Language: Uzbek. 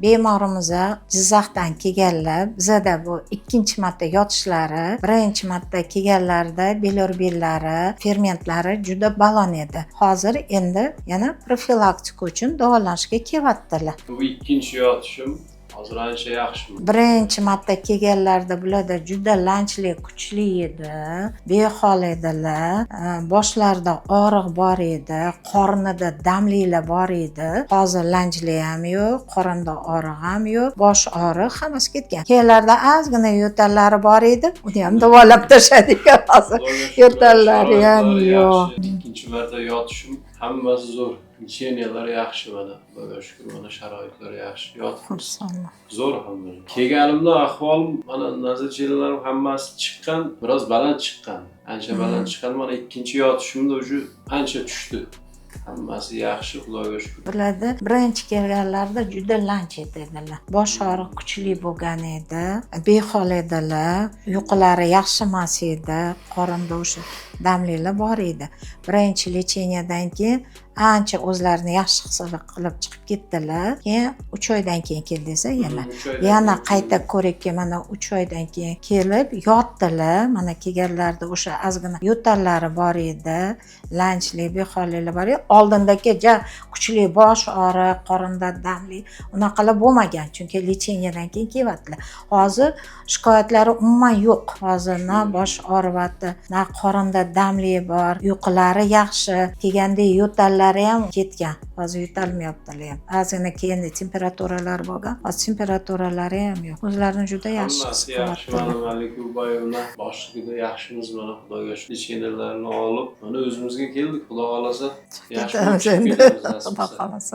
Bemorimiz Jizzaxdan kelganlar, bizada bu ikkinchi marta yotishlari, birinchi marta kelganlarida bilirubinnlari, fermentlari juda balon edi. Hozir endi yana profilaktika uchun davolanishga kelyaptilar. Bu ikkinchi yotishim hozir ancha yaxshimi? Birinchi marta kelganlarda bularda juda lanchlik kuchli edi, behol edilar, boshlarida og'riq bor edi, qornida damliklar bor edi. Hozir lanchlik ham yo'q, qorinda og'riq ham yo'q, bosh og'riq hammasi ketgan. Kellarda ozgina yo'tallari bor edi, uni ham davolab tashladik. Hozir yo'tallari ham yo'q. Ikkinchi marta yotishim hammasi zo'r. Lecheniyalar yaxshi mana. Xudoga shukr, mana sharoitlar yaxshi. Xursandman. Zo'r hammaning. Kelganimda ahvolim mana nazarchilarim hammasi chiqqan, biroz baland chiqqan. Ancha baland chiqqan, mana ikkinchi yotishimda уже ancha tushdi. Hammasi yaxshi, Xudoga shukr. Bularda birinchi kelganlarda juda lanch edilar. Bosh og'riq kuchli bo'lgan edi, behol edilar, uyqulari yaxshi emas edi, qorinda o'sha damliklar bor edi. Birinchi lecheniyadan keyin ancha o'zlarini yaxshi his qilib chiqib ketdilar. Keyin 3 oydan keyin keldi desa yana qayta ko'rikka mana 3 oydan keyin kelib yotdilar. Mana kelganlarda o'sha ozgina yo'tallari bor edi, lanchlik, beholliklar bor edi. Oldindagi kuchli bosh og'riq, qorinda damlik unaqalar bo'lmagan, chunki lecheniyadan keyin kelyaptilar. Hozir shikoyatlari umuman yo'q. Hozir na bosh og'riyapti, na qorinda damlik bor, uyqulari yaxshi, kelganda yo'tallari ham ketgan. Hozir yo'talmayaptilar ham. Ozgina keyin temperaturalari bo'lgan, hozir temperaturalari ham yo'q. O'zlarini juda yaxshi his qilyaptilar. Mana Malik Ubayevna boshligida yaxshimiz, mana Xudoga shukr. Lecheniyalarni olib, mana o'zimizga keldik, Xudo xolasa. Yaxshi bo'lib chiqib ketamiz. Xudo xolasa.